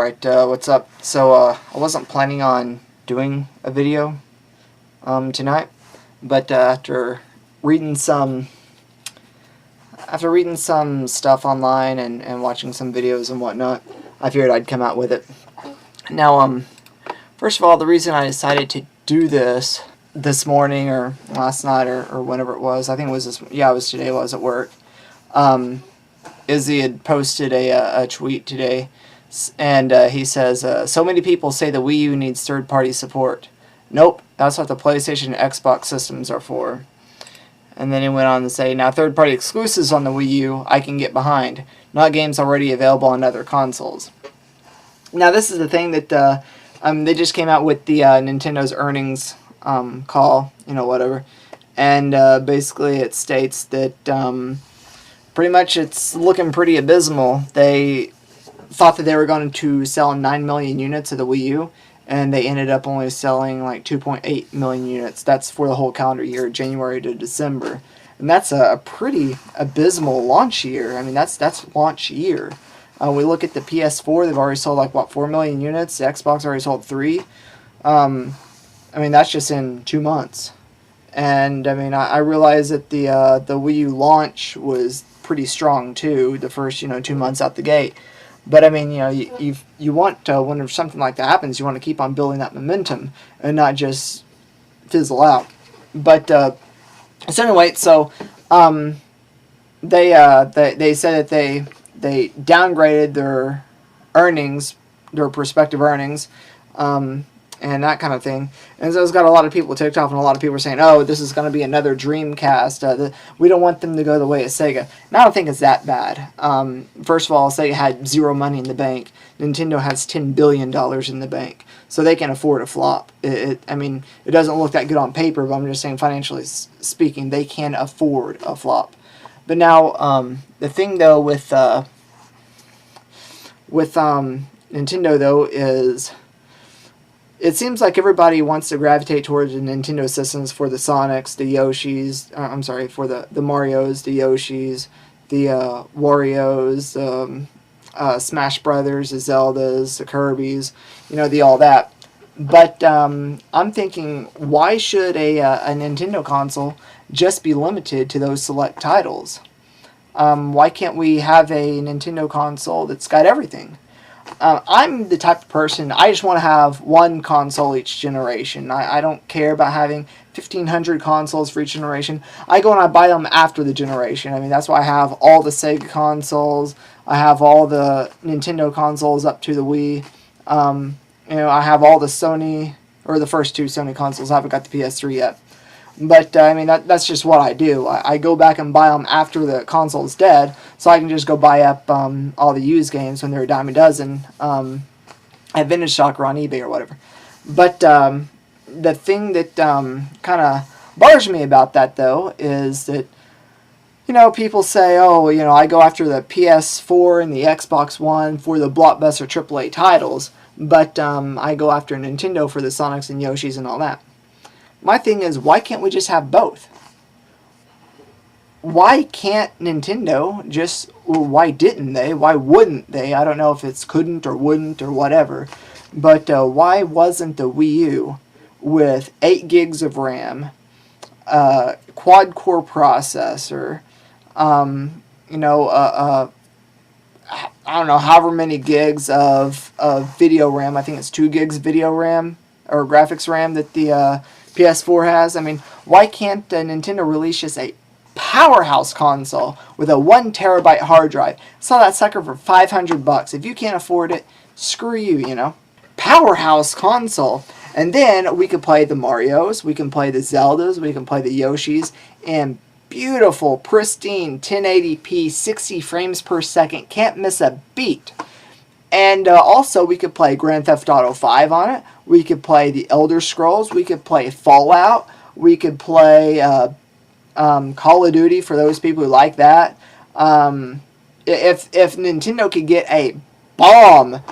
Alright, what's up? So, I wasn't planning on doing a video tonight, but after reading some stuff online and watching some videos and whatnot, I figured I'd come out with it. Now, first of all, the reason I decided to do this morning or last night or whenever it was, I think it was it was today while I was at work, Izzy had posted a tweet today, and he says, so many people say the Wii U needs third-party support. Nope, that's what the PlayStation and Xbox systems are for. And then he went on to say, now third-party exclusives on the Wii U I can get behind, not games already available on other consoles. Now this is the thing that they just came out with the Nintendo's earnings call, whatever, and basically it states that pretty much it's looking pretty abysmal. They thought that they were going to sell 9 million units of the Wii U, and they ended up only selling like 2.8 million units. That's for the whole calendar year, January to December. And that's a pretty abysmal launch year. I mean, that's launch year. We look at the PS4, they've already sold like, 4 million units. The Xbox already sold 3. I mean, that's just in 2 months. And, I mean, I realize that the Wii U launch was pretty strong, too, the first, 2 months out the gate. But, I mean, you want, when something like that happens, you want to keep on building that momentum and not just fizzle out. But, so anyway, so, they said that they downgraded their earnings, their prospective earnings, and that kind of thing. And so it's got a lot of people ticked off, and a lot of people are saying, oh, this is going to be another Dreamcast. We don't want them to go the way of Sega. And I don't think it's that bad. First of all, Sega had zero money in the bank. Nintendo has $10 billion in the bank. So they can afford a flop. I mean, it doesn't look that good on paper, but I'm just saying financially speaking, they can afford a flop. But now, the thing, though, with Nintendo, though, is it seems like everybody wants to gravitate towards the Nintendo systems for the Sonics, the Yoshis, for the Marios, the Yoshis, the Wario's, Smash Brothers, the Zeldas, the Kirby's, the all that. But I'm thinking, why should a Nintendo console just be limited to those select titles? Why can't we have a Nintendo console that's got everything? I'm the type of person, I just want to have one console each generation. I don't care about having 1,500 consoles for each generation. I go and I buy them after the generation. I mean, that's why I have all the Sega consoles. I have all the Nintendo consoles up to the Wii. I have all the Sony, or the first two Sony consoles. I haven't got the PS3 yet. But, I mean, that's just what I do. I go back and buy them after the console's dead, so I can just go buy up all the used games when they're a dime a dozen at Vintage Stock or on eBay or whatever. But the thing that kind of bothers me about that, though, is that, people say, oh, I go after the PS4 and the Xbox One for the blockbuster AAA titles, but I go after Nintendo for the Sonics and Yoshis and all that. My thing is, why can't we just have both? Why can't Nintendo just, or why didn't they? Why wouldn't they? I don't know if it's couldn't or wouldn't or whatever. But why wasn't the Wii U with 8 gigs of RAM, quad-core processor, I don't know, however many gigs of video RAM. I think it's 2 gigs video RAM, or graphics RAM that the PS4 has. I mean, why can't Nintendo release just a powerhouse console with a 1 terabyte hard drive? Sell that sucker for $500. If you can't afford it, screw you, Powerhouse console. And then we could play the Marios, we can play the Zeldas, we can play the Yoshis, and beautiful, pristine, 1080p, 60 frames per second, can't miss a beat. And also, we could play Grand Theft Auto 5 on it. We could play The Elder Scrolls. We could play Fallout. We could play Call of Duty for those people who like that. If Nintendo could get a bomb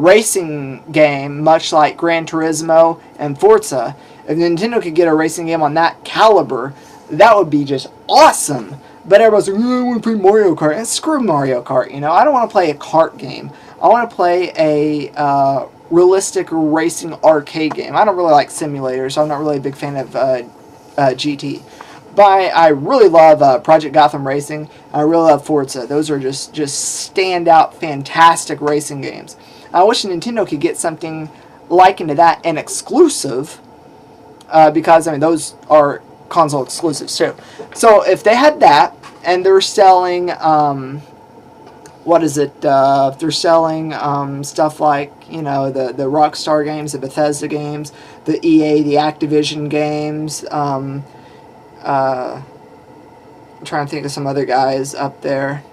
racing game, much like Gran Turismo and Forza, if Nintendo could get a racing game on that caliber, that would be just awesome. But everybody's like, I want to play Mario Kart. And screw Mario Kart, I don't want to play a kart game. I want to play a realistic racing arcade game. I don't really like simulators, so I'm not really a big fan of GT. But I really love Project Gotham Racing. I really love Forza. Those are just standout, fantastic racing games. I wish Nintendo could get something like into that and exclusive, because I mean those are console exclusives too. So if they had that and they're selling, what is it? They're selling stuff like, you know, the Rockstar games, the Bethesda games, the EA, the Activision games. I'm trying to think of some other guys up there,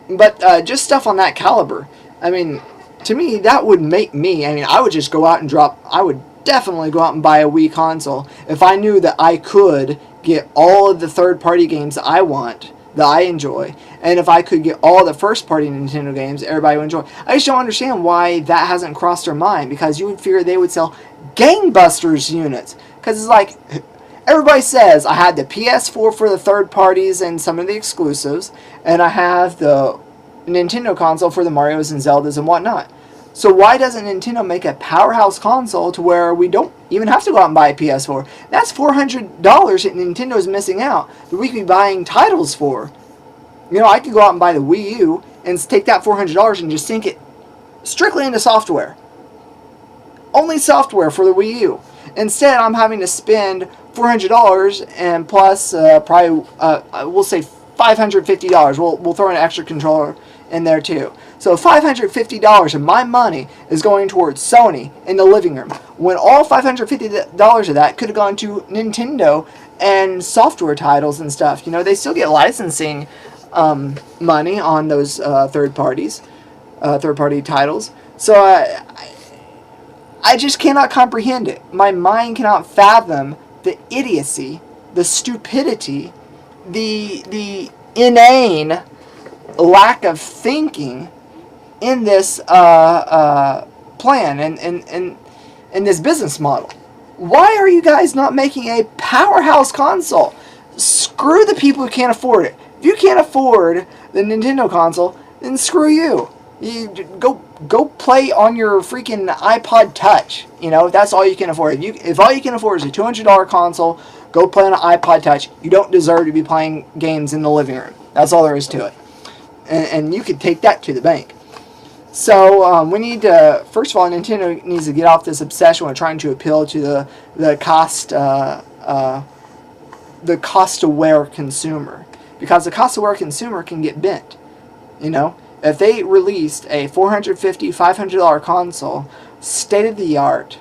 but just stuff on that caliber. I mean, to me, that would make me. I mean, I would just go out and drop. I would definitely go out and buy a Wii console if I knew that I could get all of the third-party games that I want, that I enjoy, and if I could get all the first-party Nintendo games everybody would enjoy. I just don't understand why that hasn't crossed their mind, because you would figure they would sell gangbusters units. Because it's like, everybody says, I had the PS4 for the third parties and some of the exclusives, and I have the Nintendo console for the Marios and Zeldas and whatnot. So why doesn't Nintendo make a powerhouse console to where we don't even have to go out and buy a PS4? That's $400 that Nintendo's missing out, that we could be buying titles for. You know, I could go out and buy the Wii U and take that $400 and just sink it strictly into software. Only software for the Wii U. Instead, I'm having to spend $400 and plus probably, we'll say $550. We'll throw an extra controller in there too. So $550 of my money is going towards Sony in the living room, when all $550 of that could have gone to Nintendo and software titles and stuff. You know, they still get licensing money on those third-party titles. So I just cannot comprehend it. My mind cannot fathom the idiocy, the stupidity, the inane lack of thinking in this plan and in this business model. Why are you guys not making a powerhouse console? Screw the people who can't afford it. If you can't afford the Nintendo console, then screw you. You go play on your freaking iPod Touch. You know, if that's all you can afford. If all you can afford is a $200 console, go play on an iPod Touch. You don't deserve to be playing games in the living room. That's all there is to it. And you could take that to the bank. So we need to, first of all, Nintendo needs to get off this obsession with trying to appeal to the cost-aware consumer, because the cost-aware consumer can get bent. You know, if they released a $450, $500 console, state-of-the-art,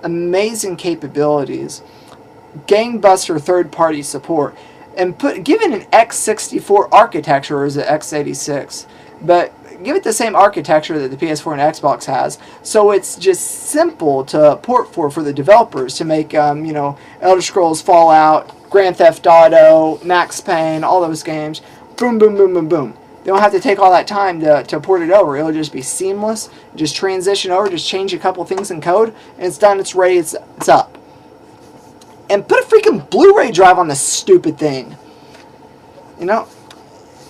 amazing capabilities, gangbuster third-party support, and give it an x64 architecture, or is it x86, but give it the same architecture that the PS4 and Xbox has, so it's just simple to port for the developers to make, you know, Elder Scrolls, Fallout, Grand Theft Auto, Max Payne, all those games. Boom, boom, boom, boom, boom. They don't have to take all that time to port it over. It'll just be seamless. Just transition over, just change a couple things in code, and it's done, it's ready, it's up. And put a freaking Blu-ray drive on this stupid thing. You know,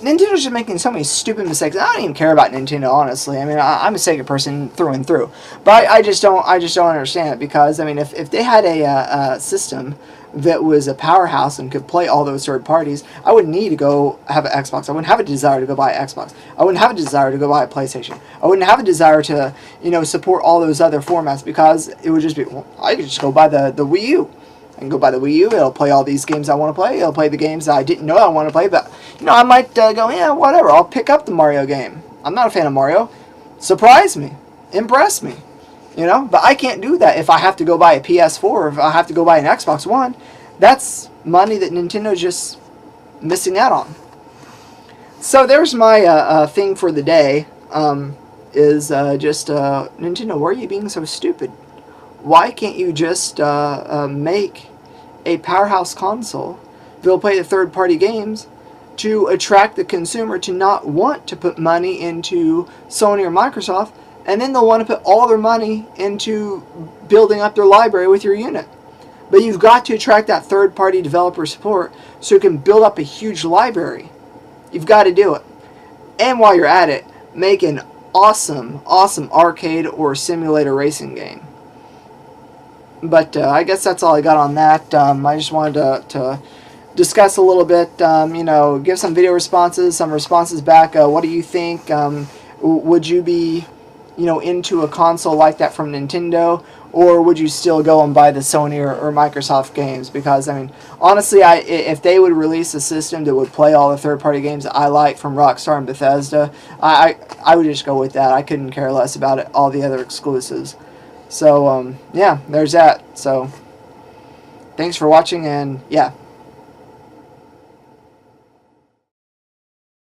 Nintendo's just making so many stupid mistakes. I don't even care about Nintendo, honestly. I mean, I'm a Sega person through and through. But I just don't understand it, because, I mean, if they had a system that was a powerhouse and could play all those third parties, I wouldn't need to go have an Xbox. I wouldn't have a desire to go buy an Xbox. I wouldn't have a desire to go buy a PlayStation. I wouldn't have a desire to, you know, support all those other formats, because it would just be, well, I could just go buy the Wii U. I can go buy the Wii U. It'll play all these games I want to play. It'll play the games that I didn't know I want to play, but, you know, I might go, yeah, whatever. I'll pick up the Mario game. I'm not a fan of Mario. Surprise me. Impress me. You know, but I can't do that if I have to go buy a PS4 or if I have to go buy an Xbox One. That's money that Nintendo's just missing out on. So there's my thing for the day. Nintendo, why are you being so stupid? Why can't you just make a powerhouse console that'll play the third-party games to attract the consumer to not want to put money into Sony or Microsoft, and then they'll want to put all their money into building up their library with your unit. But you've got to attract that third-party developer support so you can build up a huge library. You've got to do it. And while you're at it, make an awesome, awesome arcade or simulator racing game. But I guess that's all I got on that. I just wanted to discuss a little bit, you know, give some video responses, some responses back. What do you think? Would you be, you know, into a console like that from Nintendo, or would you still go and buy the Sony or Microsoft games? Because, I mean, honestly, if they would release a system that would play all the third-party games that I like from Rockstar and Bethesda, I would just go with that. I couldn't care less about it, all the other exclusives. So, yeah, there's that. So, thanks for watching, and, yeah,